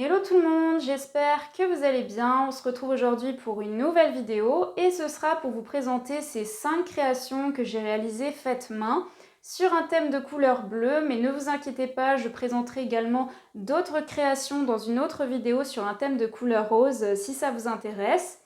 Hello tout le monde, j'espère que vous allez bien. On se retrouve aujourd'hui pour une nouvelle vidéo et ce sera pour vous présenter ces 5 créations que j'ai réalisées faites main sur un thème de couleur bleue. Mais ne vous inquiétez pas, je présenterai également d'autres créations dans une autre vidéo sur un thème de couleur rose si ça vous intéresse.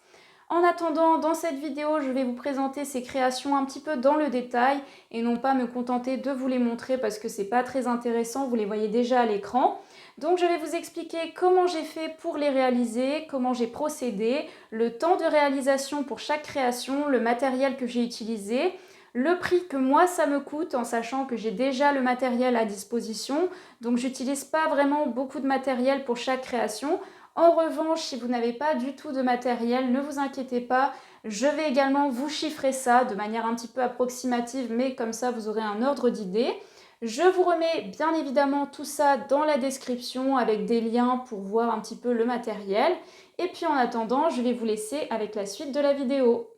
En attendant, dans cette vidéo, je vais vous présenter ces créations un petit peu dans le détail et non pas me contenter de vous les montrer parce que c'est pas très intéressant, vous les voyez déjà à l'écran. Donc je vais vous expliquer comment j'ai fait pour les réaliser, comment j'ai procédé, le temps de réalisation pour chaque création, le matériel que j'ai utilisé, le prix que moi ça me coûte en sachant que j'ai déjà le matériel à disposition. Donc j'utilise pas vraiment beaucoup de matériel pour chaque création. En revanche, si vous n'avez pas du tout de matériel, ne vous inquiétez pas, je vais également vous chiffrer ça de manière un petit peu approximative, mais comme ça vous aurez un ordre d'idée. Je vous remets bien évidemment tout ça dans la description avec des liens pour voir un petit peu le matériel. Et puis en attendant, je vais vous laisser avec la suite de la vidéo.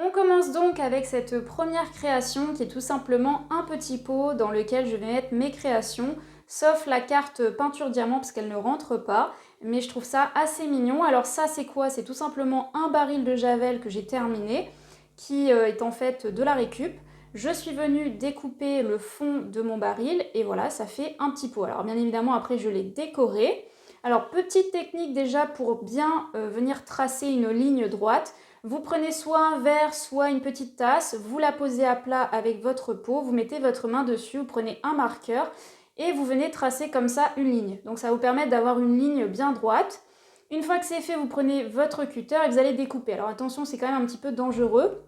On commence donc avec cette première création qui est tout simplement un petit pot dans lequel je vais mettre mes créations, sauf la carte peinture diamant parce qu'elle ne rentre pas, mais je trouve ça assez mignon. Alors ça c'est quoi? C'est tout simplement un baril de javel que j'ai terminé, qui est en fait de la récup. Je suis venue découper le fond de mon baril et voilà, ça fait un petit pot. Alors bien évidemment après je l'ai décoré. Alors petite technique déjà pour bien venir tracer une ligne droite. Vous prenez soit un verre, soit une petite tasse, vous la posez à plat avec votre pot, vous mettez votre main dessus, vous prenez un marqueur et vous venez tracer comme ça une ligne. Donc ça va vous permettre d'avoir une ligne bien droite. Une fois que c'est fait, vous prenez votre cutter et vous allez découper. Alors attention, c'est quand même un petit peu dangereux,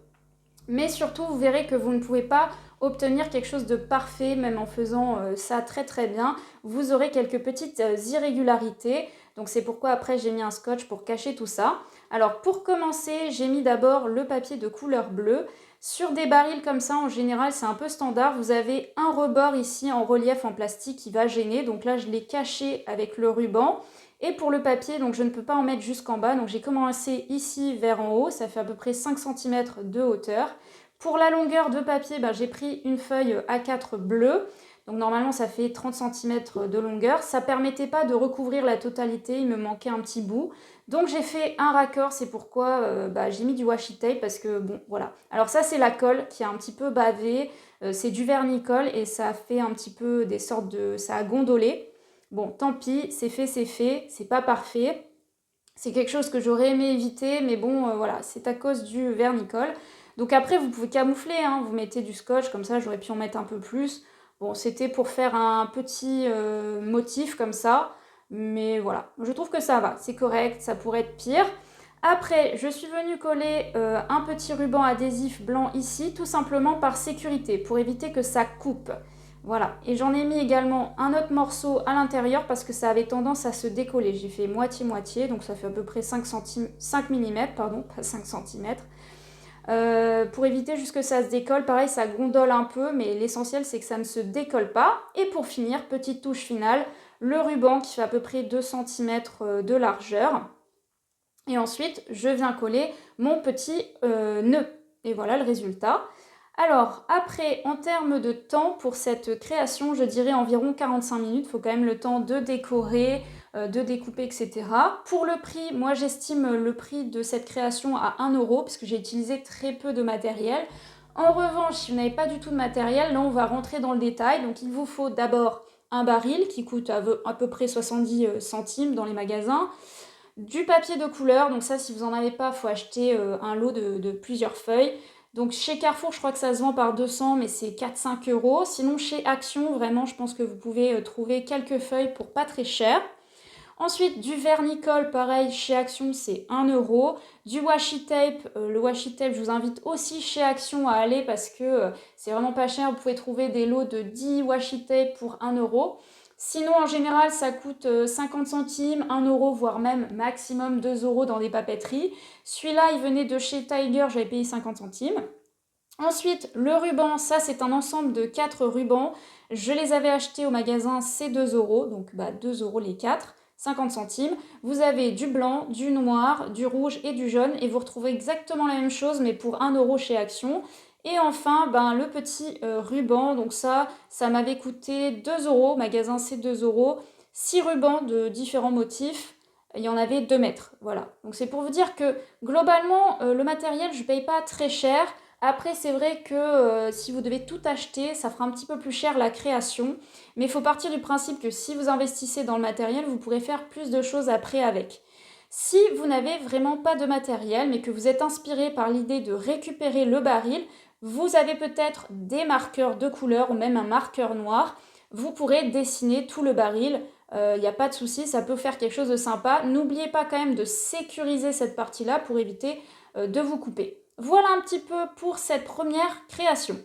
mais surtout vous verrez que vous ne pouvez pas obtenir quelque chose de parfait, même en faisant ça très très bien. Vous aurez quelques petites irrégularités, donc c'est pourquoi après j'ai mis un scotch pour cacher tout ça. Alors pour commencer, j'ai mis d'abord le papier de couleur bleue. Sur des barils comme ça, en général, c'est un peu standard. Vous avez un rebord ici en relief en plastique qui va gêner, donc là je l'ai caché avec le ruban. Et pour le papier, donc je ne peux pas en mettre jusqu'en bas, donc j'ai commencé ici vers en haut, ça fait à peu près 5 cm de hauteur. Pour la longueur de papier, j'ai pris une feuille A4 bleue, donc normalement ça fait 30 cm de longueur. Ça ne permettait pas de recouvrir la totalité, il me manquait un petit bout. Donc j'ai fait un raccord, c'est pourquoi j'ai mis du washi tape parce que bon voilà. Alors ça c'est la colle qui a un petit peu bavé, c'est du vernicole et ça a fait un petit peu des sortes de... ça a gondolé. Bon tant pis, c'est pas parfait. C'est quelque chose que j'aurais aimé éviter, mais bon voilà, c'est à cause du vernicole. Donc après vous pouvez camoufler, hein, vous mettez du scotch, comme ça j'aurais pu en mettre un peu plus. Bon c'était pour faire un petit motif comme ça. Mais voilà, je trouve que ça va, c'est correct, ça pourrait être pire. Après, je suis venue coller un petit ruban adhésif blanc ici, tout simplement par sécurité, pour éviter que ça coupe. Voilà, et j'en ai mis également un autre morceau à l'intérieur parce que ça avait tendance à se décoller. J'ai fait moitié-moitié, donc ça fait à peu près 5 mm, pardon, pas 5 cm. Pour éviter juste que ça se décolle, pareil ça gondole un peu, mais l'essentiel c'est que ça ne se décolle pas. Et pour finir, petite touche finale, le ruban qui fait à peu près 2 cm de largeur. Et ensuite, je viens coller mon petit nœud. Et voilà le résultat. Alors, après, en termes de temps pour cette création, je dirais environ 45 minutes. Il faut quand même le temps de décorer, de découper, etc. Pour le prix, moi j'estime le prix de cette création à 1 euro parce que j'ai utilisé très peu de matériel. En revanche, si vous n'avez pas du tout de matériel, là on va rentrer dans le détail. Donc il vous faut d'abord un baril qui coûte à peu près 70 centimes dans les magasins. Du papier de couleur, donc ça si vous n'en avez pas, il faut acheter un lot de plusieurs feuilles. Donc chez Carrefour, je crois que ça se vend par 200, mais c'est 4-5 euros. Sinon chez Action, vraiment, je pense que vous pouvez trouver quelques feuilles pour pas très cher. Ensuite, du vernicole, pareil, chez Action, c'est 1 euro. Du washi tape, le washi tape, je vous invite aussi chez Action à aller parce que c'est vraiment pas cher. Vous pouvez trouver des lots de 10 washi tape pour 1 euro. Sinon, en général, ça coûte 50 centimes, 1 euro, voire même maximum 2 euros dans des papeteries. Celui-là, il venait de chez Tiger, j'avais payé 50 centimes. Ensuite, le ruban, ça c'est un ensemble de 4 rubans. Je les avais achetés au magasin, c'est 2 euros, donc 2 euros les 4, 50 centimes. Vous avez du blanc, du noir, du rouge et du jaune, et vous retrouvez exactement la même chose, mais pour 1 euro chez Action. Et enfin, le petit ruban, donc ça m'avait coûté 2 euros, magasin c'est 2 euros. 6 rubans de différents motifs. Il y en avait 2 mètres, voilà. Donc c'est pour vous dire que globalement, le matériel, je ne paye pas très cher. Après, c'est vrai que si vous devez tout acheter, ça fera un petit peu plus cher la création. Mais il faut partir du principe que si vous investissez dans le matériel, vous pourrez faire plus de choses après avec. Si vous n'avez vraiment pas de matériel, mais que vous êtes inspiré par l'idée de récupérer le baril, vous avez peut-être des marqueurs de couleur ou même un marqueur noir. Vous pourrez dessiner tout le baril. Il n'y a pas de souci, ça peut faire quelque chose de sympa. N'oubliez pas quand même de sécuriser cette partie-là pour éviter de vous couper. Voilà un petit peu pour cette première création.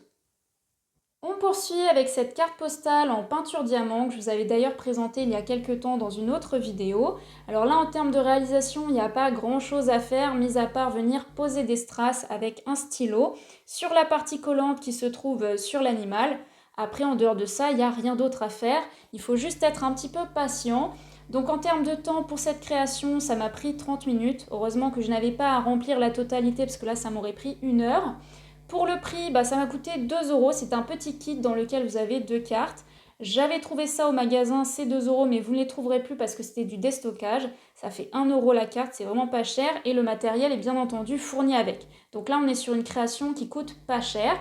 On poursuit avec cette carte postale en peinture diamant que je vous avais d'ailleurs présentée il y a quelques temps dans une autre vidéo. Alors là, en termes de réalisation, il n'y a pas grand chose à faire, mis à part venir poser des strass avec un stylo sur la partie collante qui se trouve sur l'animal. Après, en dehors de ça, il n'y a rien d'autre à faire. Il faut juste être un petit peu patient. Donc en termes de temps pour cette création, ça m'a pris 30 minutes. Heureusement que je n'avais pas à remplir la totalité parce que là, ça m'aurait pris 1 heure. Pour le prix, ça m'a coûté 2 euros. C'est un petit kit dans lequel vous avez 2 cartes. J'avais trouvé ça au magasin, c'est 2 euros, mais vous ne les trouverez plus parce que c'était du déstockage. Ça fait 1 euro la carte, c'est vraiment pas cher. Et le matériel est bien entendu fourni avec. Donc là, on est sur une création qui coûte pas cher.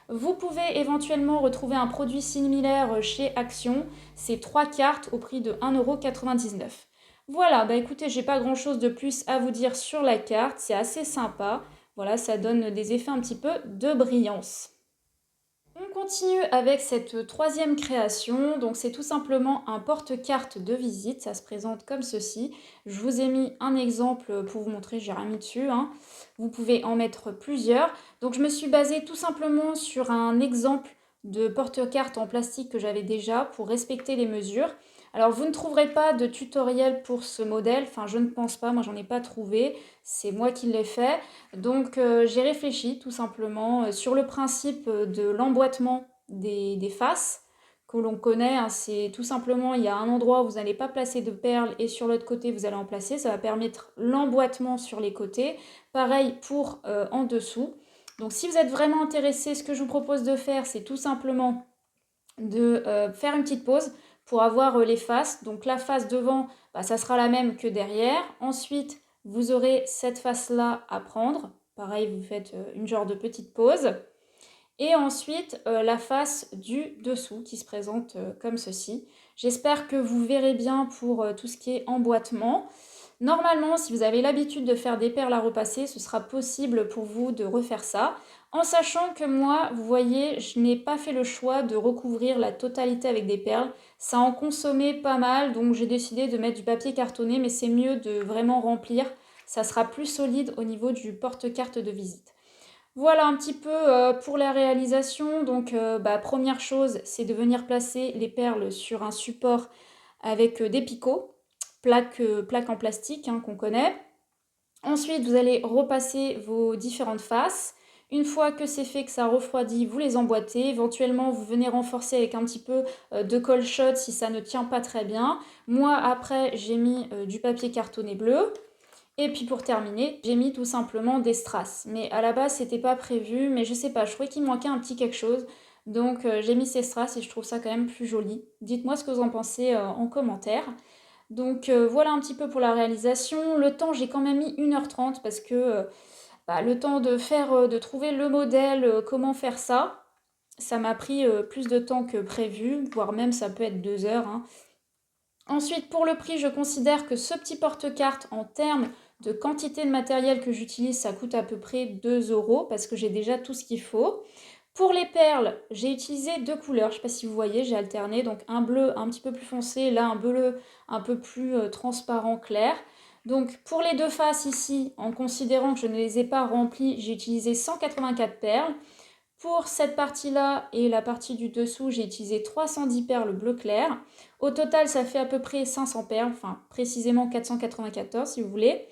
Vous pouvez éventuellement retrouver un produit similaire chez Action. C'est 3 cartes au prix de 1,99 €. Voilà, écoutez, j'ai pas grand chose de plus à vous dire sur la carte. C'est assez sympa. Voilà, ça donne des effets un petit peu de brillance. On continue avec cette troisième création. Donc c'est tout simplement un porte-carte de visite. Ça se présente comme ceci. Je vous ai mis un exemple pour vous montrer, j'ai rien mis dessus, hein. Vous pouvez en mettre plusieurs. Donc je me suis basée tout simplement sur un exemple de porte-carte en plastique que j'avais déjà pour respecter les mesures. Alors vous ne trouverez pas de tutoriel pour ce modèle, enfin je ne pense pas, moi j'en ai pas trouvé, c'est moi qui l'ai fait. Donc j'ai réfléchi tout simplement sur le principe de l'emboîtement des faces que l'on connaît, hein. C'est tout simplement, il y a un endroit où vous n'allez pas placer de perles et sur l'autre côté vous allez en placer, ça va permettre l'emboîtement sur les côtés. Pareil pour en dessous. Donc si vous êtes vraiment intéressé, ce que je vous propose de faire, c'est tout simplement de faire une petite pause pour avoir les faces. Donc la face devant, ça sera la même que derrière. Ensuite, vous aurez cette face-là à prendre. Pareil, vous faites une genre de petite pause. Et ensuite, la face du dessous qui se présente comme ceci. J'espère que vous verrez bien pour tout ce qui est emboîtement. Normalement, si vous avez l'habitude de faire des perles à repasser, ce sera possible pour vous de refaire ça. En sachant que moi, vous voyez, je n'ai pas fait le choix de recouvrir la totalité avec des perles. Ça en consommait pas mal, donc j'ai décidé de mettre du papier cartonné, mais c'est mieux de vraiment remplir. Ça sera plus solide au niveau du porte-carte de visite. Voilà un petit peu pour la réalisation. Donc, première chose, c'est de venir placer les perles sur un support avec des picots, plaques en plastique qu'on connaît. Ensuite, vous allez repasser vos différentes faces. Une fois que c'est fait, que ça refroidit, vous les emboîtez. Éventuellement, vous venez renforcer avec un petit peu de colle shot si ça ne tient pas très bien. Moi, après, j'ai mis du papier cartonné bleu. Et puis pour terminer, j'ai mis tout simplement des strass. Mais à la base, c'était pas prévu, mais je sais pas, je trouvais qu'il manquait un petit quelque chose. Donc j'ai mis ces strass et je trouve ça quand même plus joli. Dites-moi ce que vous en pensez en commentaire. Donc voilà un petit peu pour la réalisation. Le temps, j'ai quand même mis 1h30 parce que le temps de faire, de trouver le modèle, comment faire ça, ça m'a pris plus de temps que prévu, voire même ça peut être 2 heures, hein. Ensuite, pour le prix, je considère que ce petit porte-carte, en termes de quantité de matériel que j'utilise, ça coûte à peu près 2 € parce que j'ai déjà tout ce qu'il faut. Pour les perles, j'ai utilisé 2 couleurs, je ne sais pas si vous voyez, j'ai alterné, donc un bleu un petit peu plus foncé, là un bleu un peu plus transparent clair. Donc pour les deux faces ici, en considérant que je ne les ai pas remplies, j'ai utilisé 184 perles. Pour cette partie-là et la partie du dessous, j'ai utilisé 310 perles bleu clair. Au total, ça fait à peu près 500 perles, enfin précisément 494 si vous voulez.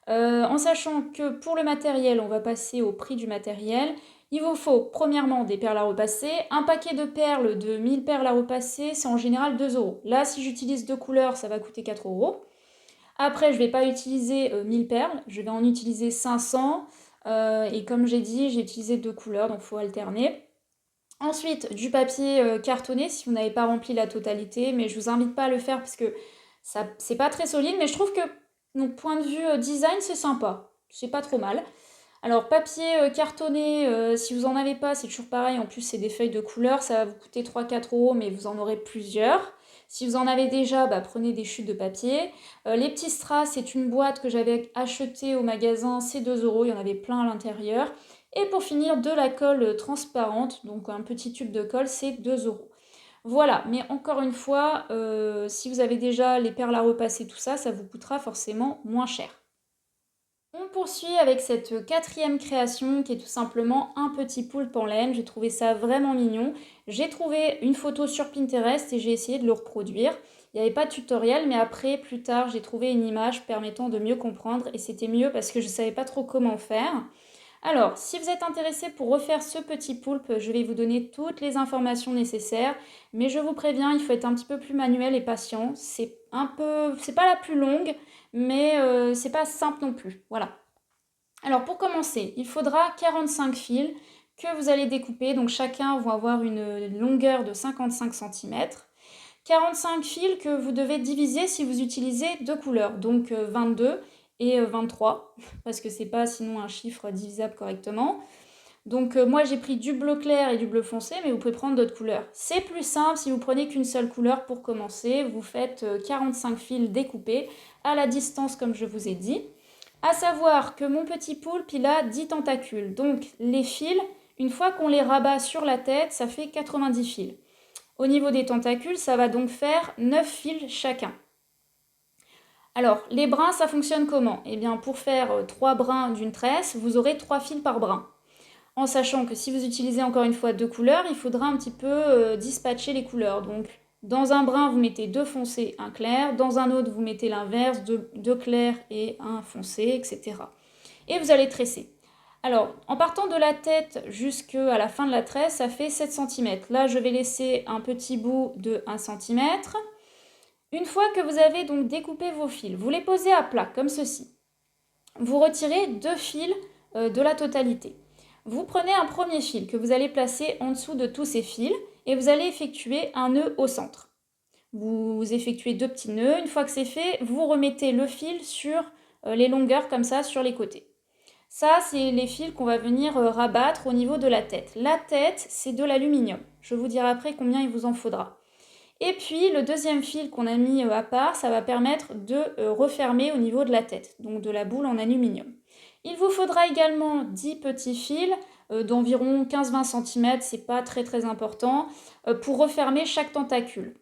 En sachant que pour le matériel, on va passer au prix du matériel. Il vous faut premièrement des perles à repasser. Un paquet de perles de 1000 perles à repasser, c'est en général 2 €. Là, si j'utilise 2 couleurs, ça va coûter 4 €. Après, je ne vais pas utiliser 1000 perles, je vais en utiliser 500. Et comme j'ai dit, j'ai utilisé 2 couleurs, donc il faut alterner. Ensuite, du papier cartonné si vous n'avez pas rempli la totalité, mais je vous invite pas à le faire parce que ça, c'est pas très solide, mais je trouve que, donc point de vue design, c'est sympa, c'est pas trop mal. Alors, papier cartonné, si vous en avez pas, c'est toujours pareil. En plus, c'est des feuilles de couleur. Ça va vous coûter 3-4 euros, mais vous en aurez plusieurs. Si vous en avez déjà, bah, prenez des chutes de papier. Les petits strass, c'est une boîte que j'avais achetée au magasin. C'est 2 euros. Il y en avait plein à l'intérieur. Et pour finir, de la colle transparente. Donc, un petit tube de colle, c'est 2 euros. Voilà, mais encore une fois, si vous avez déjà les perles à repasser, tout ça, ça vous coûtera forcément moins cher. On poursuit avec cette quatrième création qui est tout simplement un petit poulpe en laine. J'ai trouvé ça vraiment mignon. J'ai trouvé une photo sur Pinterest et j'ai essayé de le reproduire. Il n'y avait pas de tutoriel, mais après, plus tard, j'ai trouvé une image permettant de mieux comprendre et c'était mieux parce que je ne savais pas trop comment faire. Alors, si vous êtes intéressé pour refaire ce petit poulpe, je vais vous donner toutes les informations nécessaires, mais je vous préviens, il faut être un petit peu plus manuel et patient. C'est pas la plus longue, mais c'est pas simple non plus. Voilà. Alors pour commencer, il faudra 45 fils que vous allez découper. Donc chacun va avoir une longueur de 55 cm. 45 fils que vous devez diviser si vous utilisez deux couleurs, donc 22 et 23, parce que c'est pas sinon un chiffre divisable correctement. Donc moi j'ai pris du bleu clair et du bleu foncé, mais vous pouvez prendre d'autres couleurs. C'est plus simple si vous prenez qu'une seule couleur pour commencer. Vous faites 45 fils découpés à la distance comme je vous ai dit. À savoir que mon petit poulpe, il a 10 tentacules. Donc les fils, une fois qu'on les rabat sur la tête, ça fait 90 fils. Au niveau des tentacules, ça va donc faire 9 fils chacun. Alors, les brins, ça fonctionne comment? Eh bien, pour faire 3 brins d'une tresse, vous aurez 3 fils par brin. En sachant que si vous utilisez encore une fois deux couleurs, il faudra un petit peu dispatcher les couleurs. Donc, dans un brin, vous mettez deux foncés, un clair. Dans un autre, vous mettez l'inverse, deux clairs et un foncé, etc. Et vous allez tresser. Alors, en partant de la tête jusqu'à la fin de la tresse, ça fait 7 cm. Là, je vais laisser un petit bout de 1 cm. Une fois que vous avez donc découpé vos fils, vous les posez à plat, comme ceci. Vous retirez deux fils de la totalité. Vous prenez un premier fil que vous allez placer en dessous de tous ces fils et vous allez effectuer un nœud au centre. Vous effectuez deux petits nœuds. Une fois que c'est fait, vous remettez le fil sur les longueurs comme ça sur les côtés. Ça, c'est les fils qu'on va venir rabattre au niveau de la tête. La tête, c'est de l'aluminium. Je vous dirai après combien il vous en faudra. Et puis, le deuxième fil qu'on a mis à part, ça va permettre de refermer au niveau de la tête, donc de la boule en aluminium. Il vous faudra également 10 petits fils d'environ 15-20 cm, c'est pas très important, pour refermer chaque tentacule.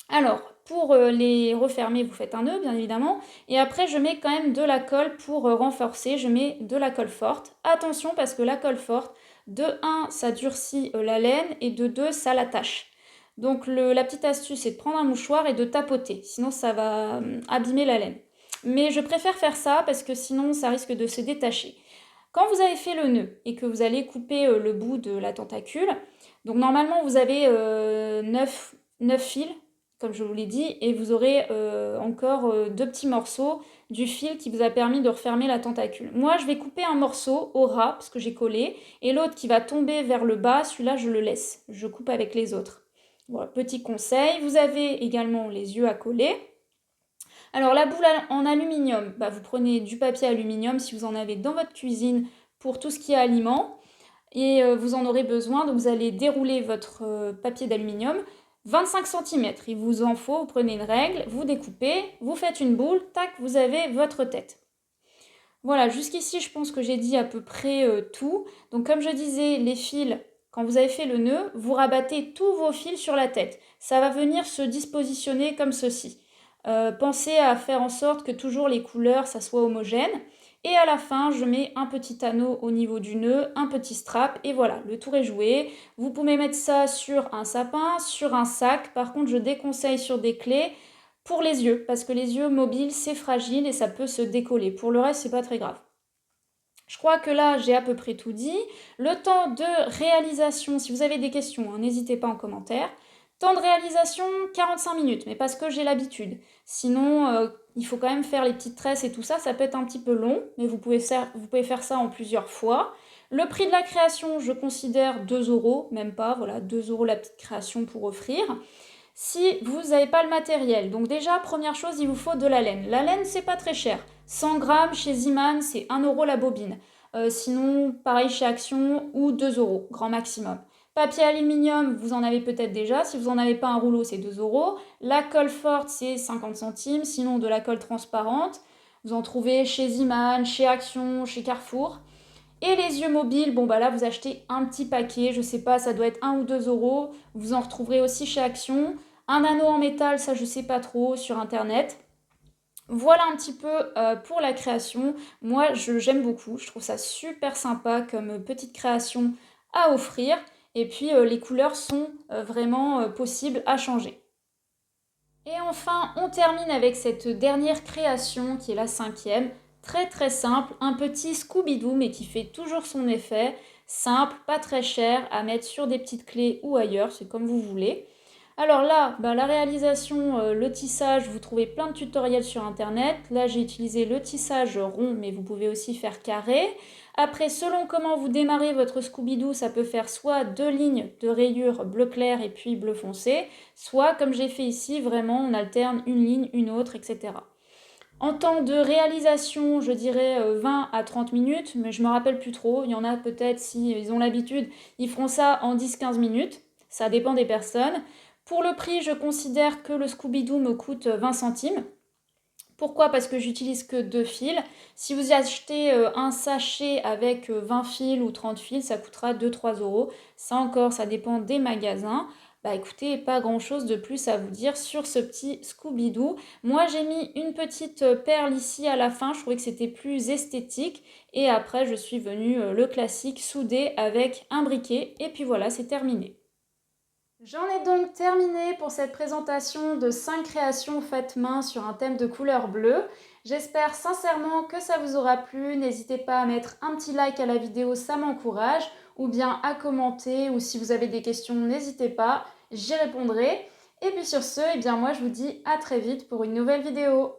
Alors, pour les refermer, vous faites un nœud, bien évidemment, et après je mets quand même de la colle pour renforcer, je mets de la colle forte. Attention parce que la colle forte, de 1, ça durcit la laine, et de 2, ça l'attache. Donc la petite astuce, c'est de prendre un mouchoir et de tapoter, sinon ça va abîmer la laine. Mais je préfère faire ça parce que sinon ça risque de se détacher. Quand vous avez fait le nœud et que vous allez couper le bout de la tentacule, donc normalement vous avez 9 fils, comme je vous l'ai dit, et vous aurez encore deux petits morceaux du fil qui vous a permis de refermer la tentacule. Moi je vais couper un morceau au ras parce que j'ai collé, et l'autre qui va tomber vers le bas, celui-là je le laisse, je coupe avec les autres. Voilà, petit conseil, vous avez également les yeux à coller. Alors la boule en aluminium, bah, vous prenez du papier aluminium si vous en avez dans votre cuisine pour tout ce qui est aliments. Et vous en aurez besoin, donc vous allez dérouler votre papier d'aluminium. 25 cm, il vous en faut, vous prenez une règle, vous découpez, vous faites une boule, tac, vous avez votre tête. Voilà, jusqu'ici je pense que j'ai dit à peu près tout. Donc comme je disais, les fils, quand vous avez fait le nœud, vous rabattez tous vos fils sur la tête. Ça va venir se dispositionner comme ceci. Pensez à faire en sorte que toujours les couleurs, ça soit homogène. Et à la fin, je mets un petit anneau au niveau du nœud, un petit strap, et voilà, le tour est joué. Vous pouvez mettre ça sur un sapin, sur un sac. Par contre, je déconseille sur des clés pour les yeux, parce que les yeux mobiles, c'est fragile et ça peut se décoller. Pour le reste, c'est pas très grave. Je crois que là, j'ai à peu près tout dit. Le temps de réalisation, si vous avez des questions, hein, n'hésitez pas en commentaire. Temps de réalisation, 45 minutes, mais parce que j'ai l'habitude. Sinon, il faut quand même faire les petites tresses et tout ça, ça peut être un petit peu long, mais vous pouvez faire ça en plusieurs fois. Le prix de la création, je considère 2 euros, même pas, voilà, 2 euros la petite création pour offrir. Si vous n'avez pas le matériel, donc déjà, première chose, il vous faut de la laine. La laine, c'est pas très cher. 100 grammes chez Ziman, c'est 1 euro la bobine. Sinon, pareil chez Action, ou 2 euros, grand maximum. Papier aluminium, vous en avez peut-être déjà. Si vous n'en avez pas un rouleau, c'est 2 euros. La colle forte, c'est 50 centimes. Sinon, de la colle transparente, vous en trouvez chez Ziman, chez Action, chez Carrefour. Et les yeux mobiles, bon bah là vous achetez un petit paquet, je sais pas, ça doit être 1 ou 2 euros. Vous en retrouverez aussi chez Action. Un anneau en métal, ça je sais pas trop, sur internet. Voilà un petit peu pour la création. Moi j'aime beaucoup, je trouve ça super sympa comme petite création à offrir. Et puis les couleurs sont vraiment possibles à changer. Et enfin, on termine avec cette dernière création qui est la cinquième. Très très simple, un petit Scooby-Doo mais qui fait toujours son effet. Simple, pas très cher, à mettre sur des petites clés ou ailleurs, c'est comme vous voulez. Alors là, la réalisation, le tissage, vous trouvez plein de tutoriels sur internet. Là, j'ai utilisé le tissage rond, mais vous pouvez aussi faire carré. Après, selon comment vous démarrez votre Scooby-Doo, ça peut faire soit 2 lignes de rayures bleu clair et puis bleu foncé, soit comme j'ai fait ici, vraiment on alterne une ligne, une autre, etc. En temps de réalisation, je dirais 20 à 30 minutes, mais je me rappelle plus trop. Il y en a peut-être, si ils ont l'habitude, ils feront ça en 10-15 minutes. Ça dépend des personnes. Pour le prix, je considère que le Scooby-Doo me coûte 20 centimes. Pourquoi? Parce que j'utilise que 2 fils. Si vous achetez un sachet avec 20 fils ou 30 fils, ça coûtera 2-3 euros. Ça encore, ça dépend des magasins. Bah écoutez, pas grand chose de plus à vous dire sur ce petit Scooby-Doo. Moi j'ai mis une petite perle ici à la fin, je trouvais que c'était plus esthétique. Et après je suis venue le classique soudé avec un briquet. Et puis voilà, c'est terminé. J'en ai donc terminé pour cette présentation de 5 créations faites main sur un thème de couleur bleue. J'espère sincèrement que ça vous aura plu. N'hésitez pas à mettre un petit like à la vidéo, ça m'encourage, ou bien à commenter, ou si vous avez des questions, n'hésitez pas, j'y répondrai. Et puis sur ce, eh bien moi je vous dis à très vite pour une nouvelle vidéo.